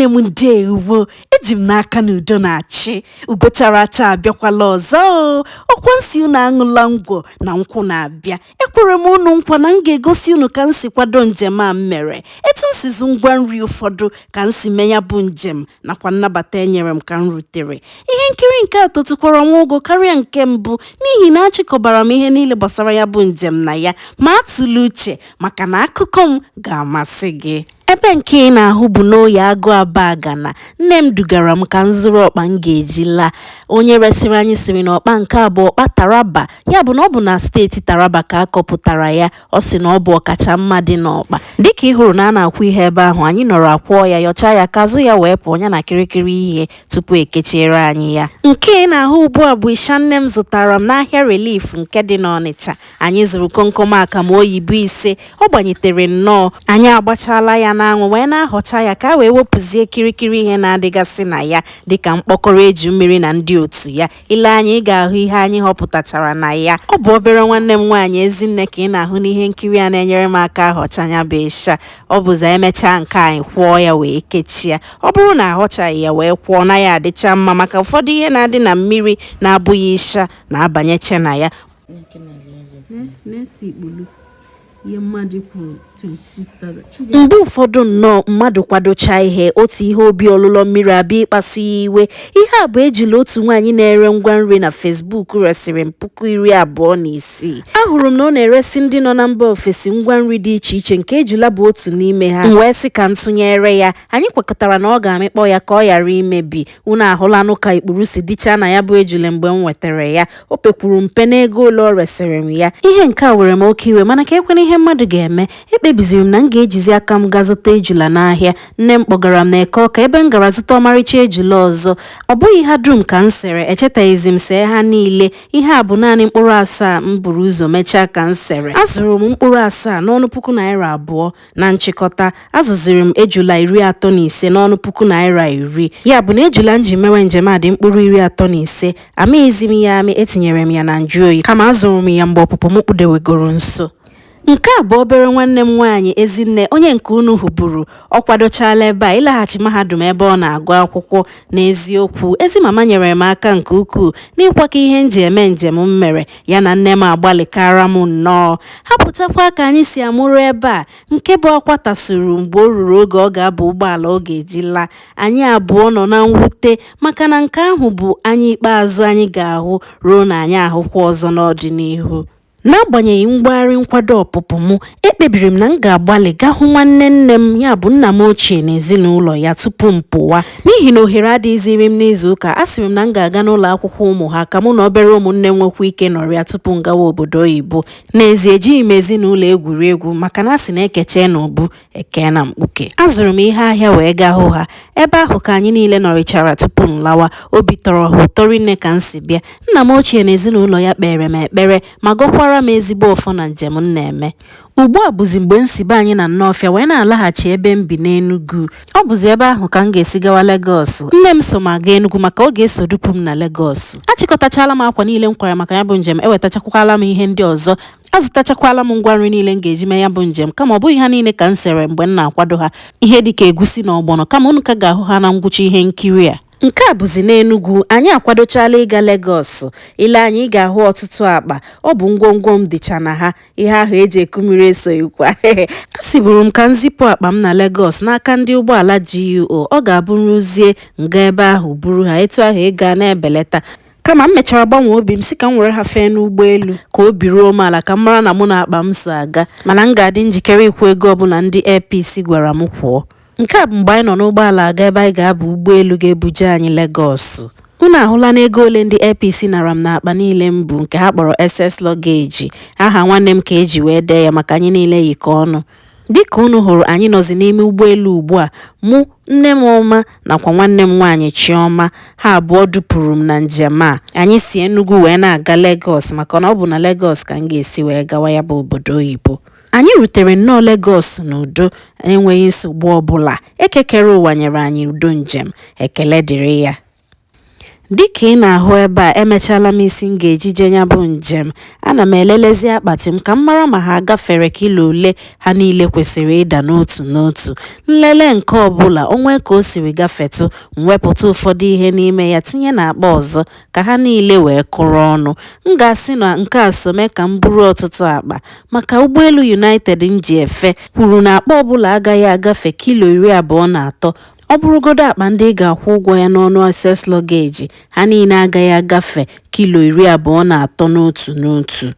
ụmụnne m ndeewo eji m n'aka na udo na-achị ugo chara acha abịakwala ọzọ ọkwa nsị unu aṅụla ngwọ na nkwụ na-abịa ekwere m unu nkwa na m ga-egosi unu ka m si kwado njem a mere etu m si zụ ngwa nri ụfọdụ ka m si mee ya bụ njem nakwa nnabata enyere m ka m rutere ihe nkiri nke a tụtụkwara m ụgwọ karịa nke mbụ n'ihi na achịkọbara m ihe niile gbasara ya bụ njem na ya ma atụle uche maka na akụkọ m ga-amasị gị. Ebe nke ị na-ahụ bụ n'oyi agụ aba gana nne m dugara m ka m zụrụ ọkpa m ga-eji laa onye resịrị anyị siri na ọkpa nke a bụ ọkpa Taraba ya bụ na ọ bụ na steeti Taraba ka a kọpụtara ya ọ sị na ọ bụ ọkacha mma dị n'ọkpa dịka ị hụrụ na a na-akwụ ihe ebe ahụ anyị nọrọ akwụọ ya yọchaa ya ka azụ ya wee pụọ ya na kirikiri ihe tupu ekechiere anyị ya. Nke ị na-ahụ ugbu a bụ isha nne m zụtara m n'ahịa Relief nke dị n'Ọnịcha anyị zụrụ komkom akamụ oyibo 5 ọ gbanyetere nnọọ anyị agbachala ya n'anwụ wee na-ahọcha ya ka wee wepụzie kirikiri ihe na-adịgasị na ya dịka mkpọkọrọ eju mmiri na ndị otu ya ile anya ị ga-ahụ ihe anyị họpụtachara na ya. Ọ bụ obere nwanne m nwaanyị Ezinne ka ị na-ahụ n'ihe nkiri a na-enyere m aka ahọcha ya bụ ịsha ọ bụzi emechaa nke anyị kwụọ ya wee kechie ọ bụrụ na ahọchaghị ya wee kwụọ na ya adịcha mma maka ụfọdụ ihe na-adị na mmiri na-abụghị ịsha na-abanyeche na ya. Mgbe ụfọdụ nnọọ mmadụ kwadocha ihe otu ihe obi ọlụlọ mmiri abịa ịkpasu ya iwe ihe a bụ ejila otu nwaanyị na-ere ngwa nri na Facebook resịrị m $26,000. Ahụrụ m na ọ na-eresi ndị nọ na mba ofesi ngwa nri dị iche iche nke ejula bụ otu n'ime ha wee sị ka m tụnyere ya anyị kwekọtara na ọ ga-amịkpọ ya ka ọ ghara imebi unu ahụlanụ ka ikpuru si dịcha na ya bụ ejula mgbe m nwetara ya o pekwuru mpe n'ego ole ọ resịrị m ya ihe nke a were m oke iwe mana ka ekwena ihe mmadụ ga-eme ekpebiziri m na m ga-ejizi aka m gaa zụta ejula n'ahịa nne m kpọgara m n'Eke Ọka ebe m gara zụta ọmarịcha ejula ọzọ ọ bụghị ha dum ka m sere echetaghịzi m see ha niile ihe a bụ naanị mkpụrụ 7 m buru ụzọ mechaa ka m sere azụrụ m mkpụrụ 7 n'ọnụ $2,200 na nchịkọta azụziri m ejula 35 n'ọnụ $10,000 ya bụ na ejula m ji mewe njem a dị mkpụrụ 35 amaghịzi m ya amị etinyere m ya na njụoyi kama azụrụ m ya mgbe ọpụpụ m kpụdewegoro nso. Nke a bụ obere nwanne m nwaanyị Ezinne onye nke unu hụburu ọ kwadochala ebe a ịlaghachi mahadum ebe ọ na-agụ akwụkwọ n'eziokwu ezi mama nyere m aka nke ukwuu n'ịkwakọ ihe nji eme njem m mere ya na nne m agbalịkara m nnọọ hapụtakwa ka anyị si amụrụ ebe a nke bụ akwa tasuru mgbe o ruru oge ọ ga-aba ụgbọala ọ ga-eji laa anyị abụọ nọ na mwute maka na nke ahụ bụ anyị ikpeazụ anyị ga-ahụ ruo na anyị ahụkwa ọzọ n'ọdịnihu. N'agbanyeghị mgbagharị nkwado ọpụpụ m ekpebiri m na m ga-agbalị gaa hụ nwanne nne m ya bụ nna m ochie na ezinụlọ ya tupu m pụwa n'ihi na ohere adịghịziri m n'izu ụka a sịrị m na m ga-aga n'ụlọ akwụkwọ ụmụ ha ka mụ na obere ụmụnne m nwekwa ike nọrịa tupu m gawa obodo oyibo n'ezie ejighị m ezinụlọ egwuregwu maka na asị na ekeche na ubu eke na mkpuke azụrụ m ihe ahịa wee gaa hụ ha ebe ahụ ka anyị niile nọrịchara tupu m lawa obi tọrọ ha ụtọ rinne ka m si bịa nna m ochie na ezinụlọ ya kpere m ekpere ma gọkwara m ezigbo ọfọ na njem m na-eme ugbu a bụzi mgbe nsibe anyị na Nnọọfịa wee na-alaghachi ebe m bi n'Enugu ọ bụzi ebe ahụ ka m ga-esi gawa Lagos nne m so ma gaa Enugu maka ọ ga-eso dupu m na Lagos achịkọtachala m akwa niile m kwara maka ya bụ njem ewetachakwala m ihe ndị ọzọ azụtachakwala m ngwa nri niile m ga-eji mee ya bụ njem kama ọ bụghị ha niile ka m sere mgbe m na-akwado ha ihe dịka egusi na ọgbọnọ kama unu ka ga-ahụ ha na ngwụcha ihe nkiri a. Nke a bụzi n'Enugu anyị akwadochala ịga Lagos ile anyị ị ga-ahụ ọtụtụ akpa ọ bụ ngwongwo m dịcha na ha ihe ahụ eji eku mmiri esoghịkwa a sịburu m ka m zipụ akpa m na Lagos n'aka ndị ụgbọala GUO ọ ga-abụ nrụzie nga ebe ahụ buru ha etu ahụ ịga na-ebelata kama m mechara gbanwee obi m si ka m were ha fee n'ụgbọelu ka obi ruo m ala ka m mara na mụ na akpa m so aga mana m ga-adị njikere ịkwụ ego ọbụla ndị APC gwara m kwụọ. Nke a bụ mgbe anyị nọ n'ụgbọala aga ebe anyị ga-aba ụgbọelu ga-ebuje anyị Lagos unu ahụla n'ego ole ndị APC nara m n'akpa niile m bụ nke ha kpọrọ SS luggage aha nwanne m ka eji wee dee ya maka anyị niile yikọ ọnụ dịka unu hụrụ anyị nọzi n'ime ụgbọelu ugbu a mụ nne m ọma nakwa nwanne m nwaanyị Chioma ha abụọ dupụrụ m na njem a anyị si Enugu wee na-aga Lagos maka na ọ bụ na Lagos ka m ga-esi wee gawa ya bụ obodo oyibo. Anyị rutere nnọọ Lagos n'udo enweghị nsogbu ọbụla ekekere ụwa nyere anyị udo njem ekele dịrị ya. Dịka ị na-ahụ ebe a, emechala m isi m ga-eji je ya bụ njem. Ana m elelezi akpati m ka m mara ma ha gafere kilo ole ha niile kwesịrị ịda n'otu n'otu. Nlele nke ọbụla onwe ka o siri gafetụ, m wepụta ụfọdụ ihe n'ime ya tinye n'akpa ọzọ ka ha niile wee kụrụ ọnụ. M ga-asị na nke a so mee ka m buru ọtụtụ akpa, maka ụgbọelu United m ji efe kwuru na akpa ọbụla agaghị agafe kilo 23. Ọ bụrụgodo akpa ndị ị ga-akwụ ụgwọ ya n'ọnụ access luggage, ha niile agaghị agafe kilo 23 n'otu n'otu.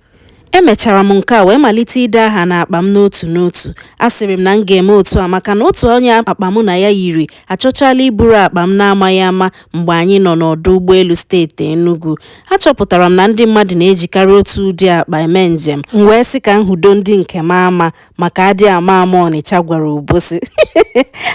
Emechara m nke a wee malite ide aha n'akpa m n'otu n'otu. Asịrị m na m ga-eme otu a maka na otu onye akpa mụ na ya yiri achọchala iburu akpa m na-amaghị ama mgbe anyị nọ n'ọdụ ụgbọelu steeti Enugu. Achọpụtara m na ndị mmadụ na-ejikarị otu ụdị akpa eme njem. M wee sị ka m hudo ndị nke m ama maka adị ama Ọnịcha gwara Obosi.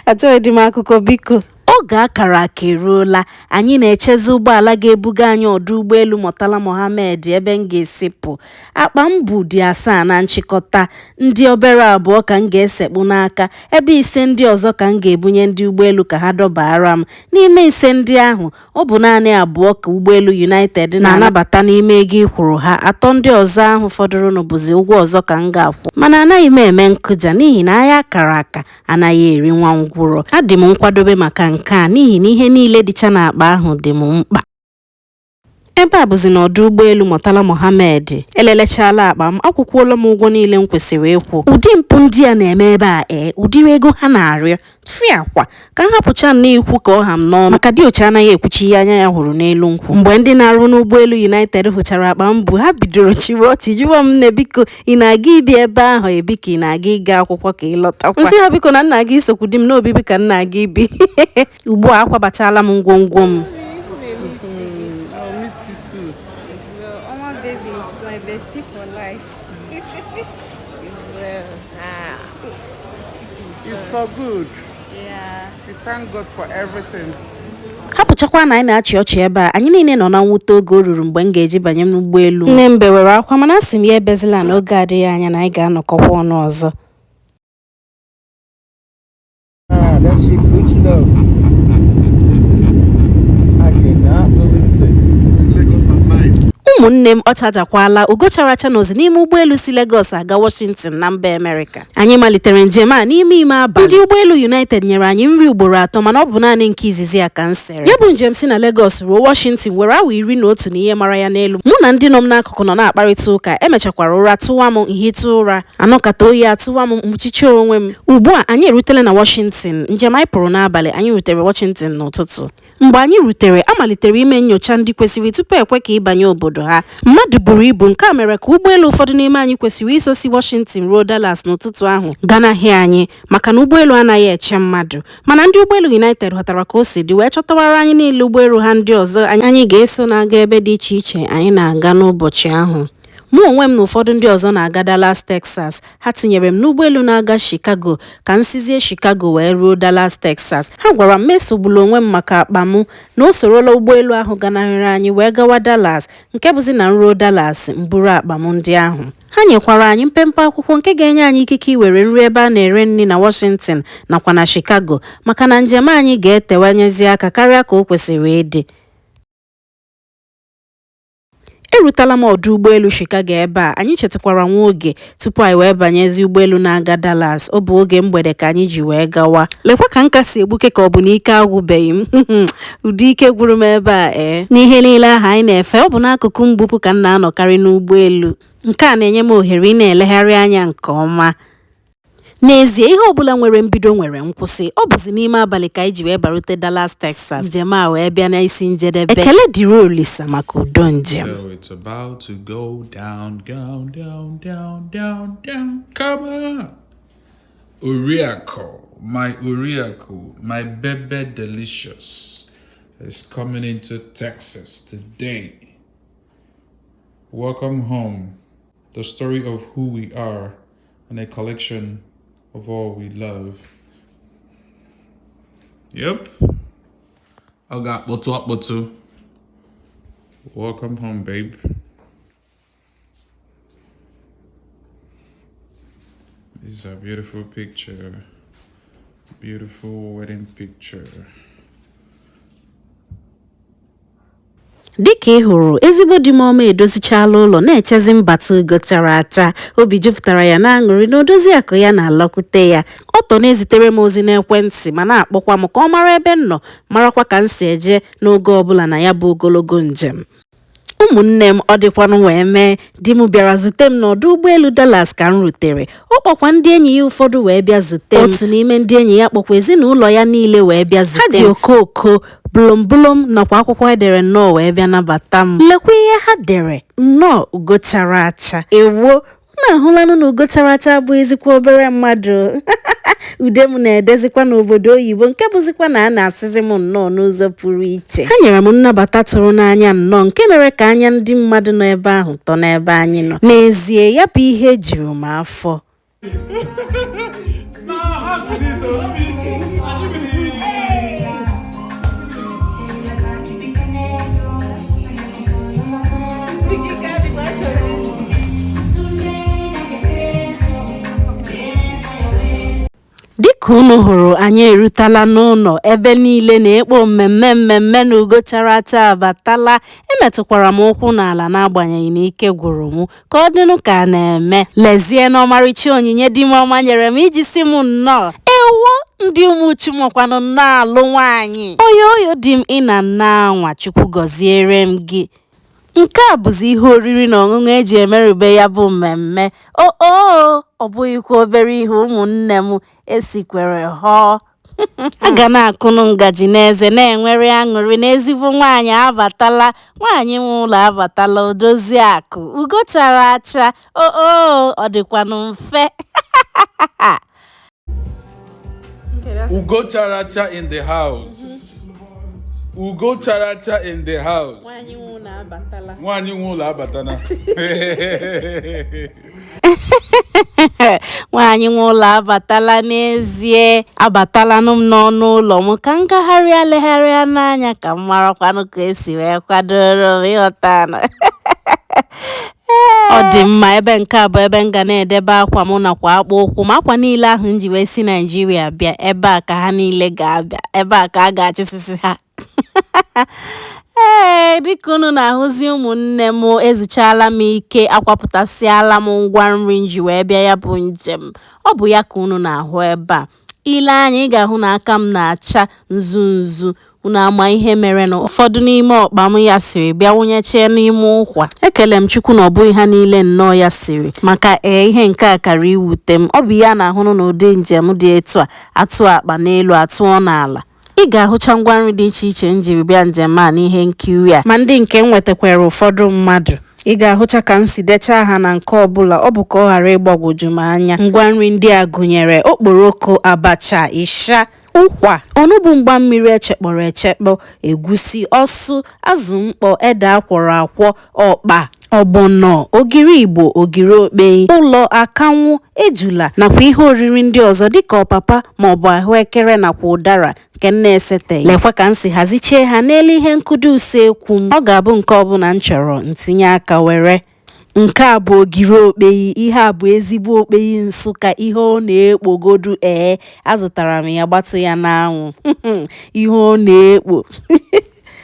Achọghịdị m akụkọ biko. Oge akara aka eruola, anyị na-echezi ụgbọala ga-ebuga anyị ọdụ ụgbọelu Murtala Mohammed ebe m ga-esipụ. Akpa m bụ dị 7 na nchịkọta, ndị obere abụọ ka m ga-esekpu n'aka, ebe 5 ndị ọzọ ka m ga-ebunye ndị ụgbọelu ka ha dọbara m. N'ime 5 ndị ahụ, ọ bụ naanị 2 ka ụgbọelu United na-anabata n'ime ego ịkwụrụ ha. 3 ndị ọzọ ahụ fọdụrụnụ bụzi ụgwọ ọzọ ka m ga-akwụ. Mana anaghị m eme nkụja n'ihi na ahịa akara aka anaghị eri nwa ngwụrọ. Adị m nkwadobe maka nke a n'ihi na ihe niile dịcha n'akpa ahụ dị m mkpa. Ebe a bụzi n'ọdụ ụgbọelu Murtala Mohammed. Elelechala akpa m, akwụkwọla m ụgwọ niile m kwesịrị ịkwụ. Ụdị mpụ ndị a na-eme ebe a ụdịrị ego ha na-arịọ fiakwa ka m hapụcha n'ikwu ka ọha m n'ọnụ maka dị oche anaghị ekwuchi ihe anya ya hụrụ n'elu nkwụ. Mgbe ndị na-arụ n'ụgbọelu United hụchara akpa m bụ ha bidoro chiwe ọchị jụwa m nne biko ị na-aga ibi ebe ahụ ebi ka ị na-aga ịga akwụkwọ ka ị lọtakwa. Nsị ha biko na nna aga isokwu di m n'obibi ka nna aga ibi. Ugbu a akwabachala m ngwongwo m. It's for good. Yeah. We thank God for everything. Hapụchakwa na anyị na-achị ọchị ebe a, anyị niile nọ na mwute oge o ruru mgbe m ga-eji banye n'ụgbọelu. Nne m bewere akwa mana asị m ya ebezila n'oge adịghị anya na anyị ga-anọkọkwa ọnụ ọzọ. That shit glitched up. I cannot believe this. Lagos at night. Ụmụnne m ọchajakwala ugocharacha n'ozi n'ime ụgbọelu si Lagos aga Washington na mba Amerịka. Anyị malitere njem a n'ime ime abalị. Ndị ụgbọelu United nyere anyị nri ugboro 3 mana ọ bụ naanị nke izizi ya ka m sere. Ya bụ njem si na Lagos ruo Washington were awa 11 na ihe mara ya n'elu. Mụ na ndị nọ m n'akụkụ nọ na-akparịta ụka. Emechakwara ụra tụwa m nhịta ụra. Anọkata oyi atụwa m mkpuchiche onwe m. Ugbu a anyị erutela na Washington. Njem anyị pụrụ n'abalị, anyị rutere Washington n'ụtụtụ. Mgbe anyị rutere, amalitere ime nnyocha ndị kwesịrị tupu ekwe ka ịbanye obodo ha. Mmadụ buru ibu, nke a mere ka ụgbọelu ụfọdụ n'ime anyị kwesịrị iso si Washington ruo Dallas n'ụtụtụ ahụ ganaghị anyị maka na ụgbọelu anaghị eche mmadụ. Mana ndị ụgbọelu United ghọtara ka o si dị wee chọtawara anyị niile ụgbọelu ha ndị ọzọ anyị ga-eso na-aga ebe dị iche iche anyị na-aga n'ụbọchị ahụ. Mụ onwe m na ụfọdụ ndị ọzọ na-aga Dallas, Texas. Ha tinyere m n'ụgbọelu na-aga Chicago ka m sizie Chicago wee ruo Dallas, Texas. Ha gwara m mesogbula onwe m maka akpa m na o sorola ụgbọelu ahụ ganahịrị anyị wee gawa Dallas, nke bụzi na nruo Dallas mburu akpa m ndị ahụ. Ha nyekwara anyị mpempe akwụkwọ nke ga-enye anyị ikike iwere nri ebe a na-ere nri na Washington nakwa na Chicago maka na njem anyị ga-etewanyezi aka karịa ka o kwesịrị ịdị. Erutela m ọdụ ụgbọelu Chicago ebe a, anyị chetakwara nwa oge tupu anyị wee banyezi ụgbọelu na-aga Dallas. Ọ bụ oge mgbede ka anyị ji wee gawa. Lekwa ka nka si egbuke ka ọ bụ n'ike agwụbeghị m. Ụdị ike gwụrụ m ebe a n'ihe niile ahụ anyị na-efe, ọ bụ n'akụkụ mgbupụ ka m na-anọkarị n'ụgbọelu. Nke a na-enye m ohere ị na-elegharị anya nke ọma. N'ezie, ihe ọbụla nwere mbido nwere nkwụsị. Ọ bụzi n'ime abalị ka anyị ji wee barute Dallas, Texas. Njem a wee bịa n'isi njedebe. Ekele dịrị Olisa maka udo njem. So it's about to go down, down, down, down, down, down. Come on. Uriako, my bebe delicious is coming into Texas today. Welcome home. The story of who we are and a collection of all we love. Yep. I got bottle. Welcome home, babe. This is a beautiful picture. Beautiful wedding picture. dịka ị hụrụ ezigbo di m ọma edozichala ụlọ na-echezi mbata ugo chara acha. Obi jupụtara ya n'aṅụrị na odozi akụ ya na-alọkwute ya. Ọ tọ na-ezitere m ozi n'ekwentị ma na-akpọkwa m ka ọ mara ebe m nọ, marakwa ka m si eje n'oge ọbụla na ya bụ ogologo njem. Ụmụnne m ọ dịkwanụ wee mee di m bịara zute m n'ọdụ ụgbọelu Dallas ka m rutere. Ọ kpọkwa ndị enyi ya ụfọdụ wee bịa zute m. Otu n'ime ndị enyi ya kpọkwa ezinụlọ ya niile wee bịa zute m. Ha ji okooko blom nakwa akwụkwọ edere nnọọ wee bịa nabata m. Lekwa ihe ha dere, nnọọ ugo chara acha. Ewo, na-ahụlanụ na ugo chara acha bụ ezikwa obere mmadụ. Ude m na-edezikwa n'obodo oyibo nke bụzikwa na a na-asịzi m nnọọ n'ụzọ pụrụ iche. Ha nyere m nnabata tụrụ n'anya nnọọ nke mere ka anya ndị mmadụ nọ ebe ahụ tọ n'ebe anyị nọ. N'ezie ya bụ ihe juru m afọ. Dịka unu hụrụ, anyị erutela n'ụlọ. Ebe niile na-ekpo mmemme na ugo chara acha abatala. Emetụkwara m ụkwụ n'ala n'agbanyeghị na ike gwụrụ m ka ọ dịnụ ka a na-eme. Lezie n'ọmarịcha onyinye di m ọma nyere m iji si m nnọọ. Ewo, ndị ụmụuchu mọkwanụ nnọọ alụ nwaanyị. Oyo di m ị na nna anwa, Chukwu gọziere m gị. Nke a bụzi ihe oriri na ọṅụṅụ eji emerube ya bụ mmemme. Ọ bụghịkwa obere ihe ụmụnne m esikwere họọ. A ga na-akụnụ ngaji n'eze na-enwere aṅụrị na ezigbo nwaanyị abatala. Nwaanyị nwe ụlọ abatala, odozi akụ, ugo chara acha. Ọ dịkwanụ mfe. Ugo chara acha in the house. Ugo chara acha in the house. Nwaanyị nwe ụlọ abatala. Nwaanyị nwe ụlọ abatala n'ezie. Abatalanụ m n'ọnụ ụlọ m ka m gagharịa legharịa n'anya ka m marakwanụ ka esi wee kwadoro m ịghọta na ọ dị mma. Ebe nke a bụ ebe m ga na-edebe akwa m nakwa akpụ ụkwụ m. Akwa niile ahụ m ji wee si Naịjirịa bịa, ebe a ka ha niile ga-abịa. Ebe a ka a ga-achịsịsị ha. Dịka unu na-ahụzi ụmụnne m, ezuchala m ike, akwapụtasịala m ngwa nri nji wee bịa ya bụ njem. Ọ bụ ya ka unu na-ahụ ebe a. Ile anya ị ga-ahụ na aka m na-acha nzu. Unu ama ihe mere na ụfọdụ n'ime ọkpa m ya siri bịa wụnyechie n'ime ụkwa. Ekele m Chukwu na ọ bụghị ha niile nnọọ ya siri, maka ihe nke a kara iwute m. Ọ bụ ya na-ahụnụ na ụdị njem dị etu a, atụ akpa n'elu atụọ n'ala. Ị ga-ahụcha ngwa nri dị iche iche njiri bịa njem a n'ihe nkiri a, ma ndị nke m nwetakwara ụfọdụ mmadụ. Ị ga-ahụcha ka m si dechaa ha na nke ọbụla, ọ bụ ka ọ ghara ịgbagwoju m anya. Ngwa nri ndị a gụnyere okporoko, abacha, ịsha, ụkwa, onugbu mgbammiri echekpọrọ echekpọ, egusi, ọsụ, azụ mkpọ, ede akwọrọ akwọ, ọkpa, ọgbọnọ, ogiri Igbo, ogiri okpei, ụlọ, akanwụ, ejula nakwa ihe oriri ndị ọzọ dịka ọpapa maọbụ ahụekere nakwa ụdara nke m na-eseteghị. Lekwa ka m si hazichie ha n'elu ihe nkudo usekwu m. Ọ ga-abụ nke ọbụla m chọrọ ntinye aka were. Nke a bụ ogiri okpei. Ihe a bụ ezigbo okpei Nsụka, ihe ọ na-ekpogodu. Azụtara m ya gbatụ ya n'anwụ. Ihe ọ na-ekpo.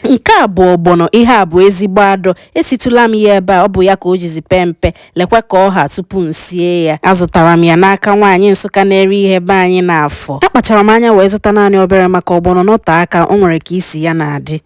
Nke a bụ ọgbọnọ. Ihe a bụ ezigbo adọ. Esitụla m ya ebe a, ọ bụ ya ka o jizi pee mpe. Lekwa ka ọ ha tupu m sie ya. Azụtara m ya n'aka nwaanyị Nsụka na-ere ihe be anyị n'afọ. Akpachara m anya wee zụta naanị obere maka ọgbọnọ nọte aka, o nwere ka isi ya na-adị.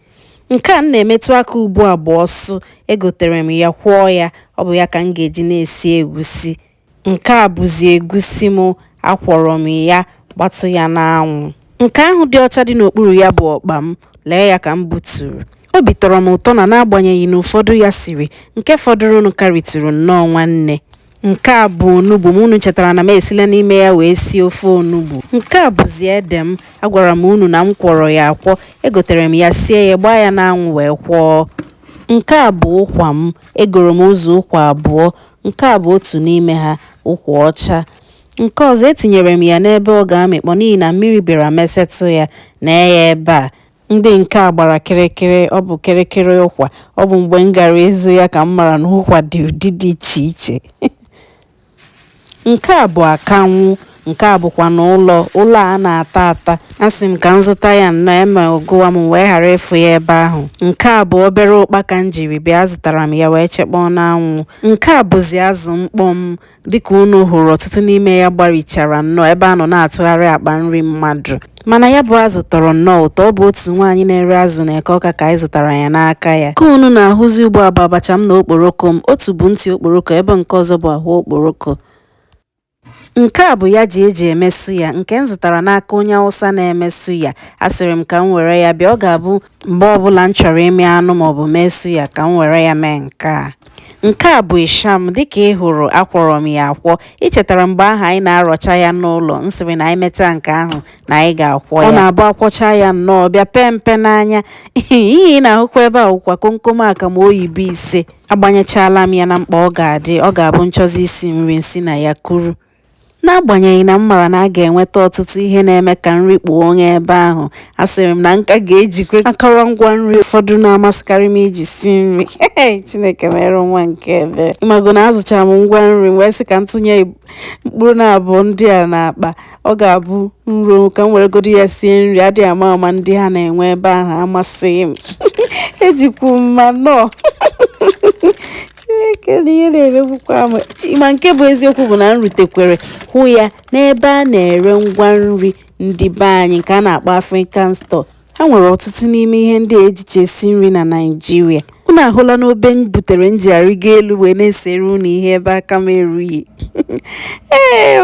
Nke a m na-emetụ aka ugbu a bụ ọsụ. Egotere m ya, kwọọ ya. Ọ bụ ya ka m ga-eji na-esi egusi. Nke a bụzi egusi m, akwọrọ m ya, gbatụ ya n'anwụ. Nke ahụ dị ọcha dị n'okpuru ya bụ ọkpa m. Lee ya ka m buturu. Obi tọrọ m ụtọ na n'agbanyeghị na ụfọdụ ya siri, nke fọdụrụnụ karitụrụ nnọọ nwanne. Nke a bụ onugbu m. Unu chetara na m esila n'ime ya wee sie ofe onugbu. Nke a bụzi ede m. Agwara m unu na m kwọrọ ya akwọ. Egotere m ya, sie ya, gbaa ya n'anwụ wee kwọọ. Nke a bụ ụkwa m. Egoro m ụzọ ụkwa abụọ. Nke a bụ otu n'ime ha, ụkwa ọcha. Nke ọzọ etinyere m ya n'ebe ọ ga-amịkpọ n'ihi na mmiri bịara mesetụ ya na ya ebe a. Ndị nke a gbara kịrịkịrị. Ọ bụ kịrịkịrị ụkwa. Ọ bụ mgbe m gara ịzụ ya ka m mara na ụkwa dị ụdị dị iche iche. Nke a bụ akanwụ. nke a bụkwa n'ụlọ a na-ata ata. Asị m ka m zụta ya nnọọ eme ọgụwa m wee ghara ịfụ ya ebe ahụ. Nke a bụ obere ụkpaka m jiri bịa, zụtara m ya wee chekpọọ n'anwụ. Nke a bụzi azụ mkpọ m, dịka unu hụrụ ọtụtụ n'ime ya gbarichara nnọọ ebe a nọ na-atụgharị akpa nri mmadụ. Mana ya bụ azụ tọrọ nnọọ ụtọ. Ọ bụ otu nwaanyị na-ere azụ na-eke ọka ka anyị zụtara ya n'aka ya. Ka unu na-ahụzi ugbo abụ abacha m na okporoko m. Otu bụ ntị okporoko ebe nke ọzọ bụ ahụ okporoko. Nke a bụ ya ji eji eme suya, nke m zụtara n'aka onye Hausa na-eme suya. Asịrị m ka m were ya bịa, ọ ga-abụ mgbe ọbụla m chọrọ ime anụ maọbụ mee suya ka m were ya mee nke a. Nke a bụ isham, dịka ị hụrụ akwọrọ m ya akwọ. Ichetara mgbe ahụ anyị na-arọcha ya n'ụlọ, nsịrị na anyị mechaa nke ahụ na anyị ga-akwọ ya. Ọ na-abụ akwọcha ya nnọọ bịa pee mpe n'anya. Ihe ị na-ahụkwa ebe a wụkwa komkom akamụ oyibo 5. Agbanyechala m ya na mkpa ọ ga-adị, ọ ga-abụ nchọzi isi nri nsi na ya kuru. N'agbanyeghị na m mara na a ga-enweta ọtụtụ ihe na-eme ka nri kpoo onye ebe ahụ, asịrị m na nka ga-ejikwa akụrụngwa nri ụfọdụ na-amasịkarị m iji si nri. Chineke mere nwa nke ebere. Ịmago na azụchara m ngwa nri wee sị ka m tụnye mkpụrụ na-abụ ndị a n'akpa, ọ ga-abụ nro ka m weregodi ya sie nri. Adịghị ama ndị ha na-enwe ebe ahụ amasịghị m. Ejikwu m ma nọọ ihe na-emegbukwa m. Ma nke bụ eziokwu bụ na m rutekwere hụ ya n'ebe a na-ere ngwa nri ndị be anyị nke a na-akpọ African store. Ha nwere ọtụtụ n'ime ihe ndị ejiche esi nri na Naịjirịa. Unu ahụla n'obe m butere m ji arịgo elu wee na-esere unu ihe ebe aka m erughị.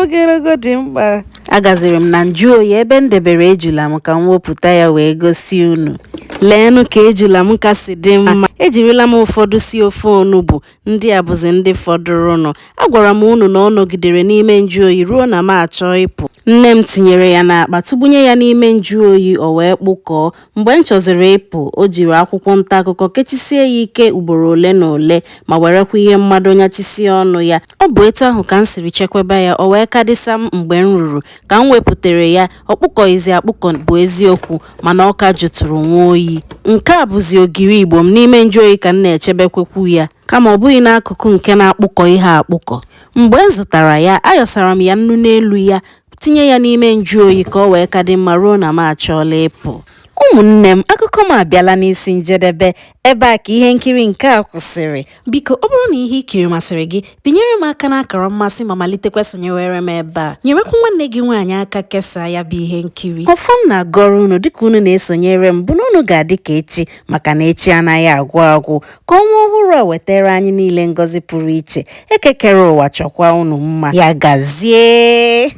Ogologo dị mkpa. Agaziri m na njụoyi ebe m debere ejula m ka m wepụta ya wee gosi unu. Leenụ ka ejula m kasị dị mma. Ejirila m ụfọdụ si ofe onugbu, ndị a bụzi ndị fọdụrụnụ. Agwara m unu na ọ nọgidere n'ime njụoyi ruo na m achọ ịpụ. Nne m tinyere ya n'akpa tụgbunye ya n'ime njụoyi, o wee kpụkọọ. Mgbe m chọziri ịpụ, o jiri akwụkwọ nta akụkọ kechisie ya ike ugboro ole na ole ma werekwa ihe mmado nyachisie ọnụ ya. Ọ bụ etu ahụ ka m siri chekwaba ya, o wee kadịsa m mgbe m ruru. Ka m wepụtere ya, ọ kpụkọghịzi akpụkọ bụ eziokwu, mana ọ ka jụtụrụ nwa oyi. Nke a bụzi ogiri Igbo m n'ime njụoyi ka m na-echebekwekwu ya, kama ọ bụghị n'akụkụ nke na-akpụkọ ihe akpụkọ. Mgbe m zụtara ya, ayọsara m ya nnu n'elu ya, tinye ya n'ime njụoyi ka ọ wee ka dị mma ruo na m achọọla ịpụ. Ụmụnne m, akụkọ m abịala n'isi njedebe. Ebe a ka ihe nkiri nke a kwụsịrị. Biko, ọ bụrụ na ihe ikiri masịrị gị, binyere m aka n'akara mmasị ma malitekwa sonyewere m ebe a. Nyerekwa nwanne gị nwaanyị aka kesaa ya bụ ihe nkiri. Ọfọ m na-agọrọ unu dịka unu na-esonyere m bụ na unu ga-adị ka echi, maka na echi anaghị agwụ agwụ. Ka ọnwa ọhụrụ a wetara anyị niile ngọzi pụrụ iche. Ekekere ụwa chọkwa unu mma. Ya gazie.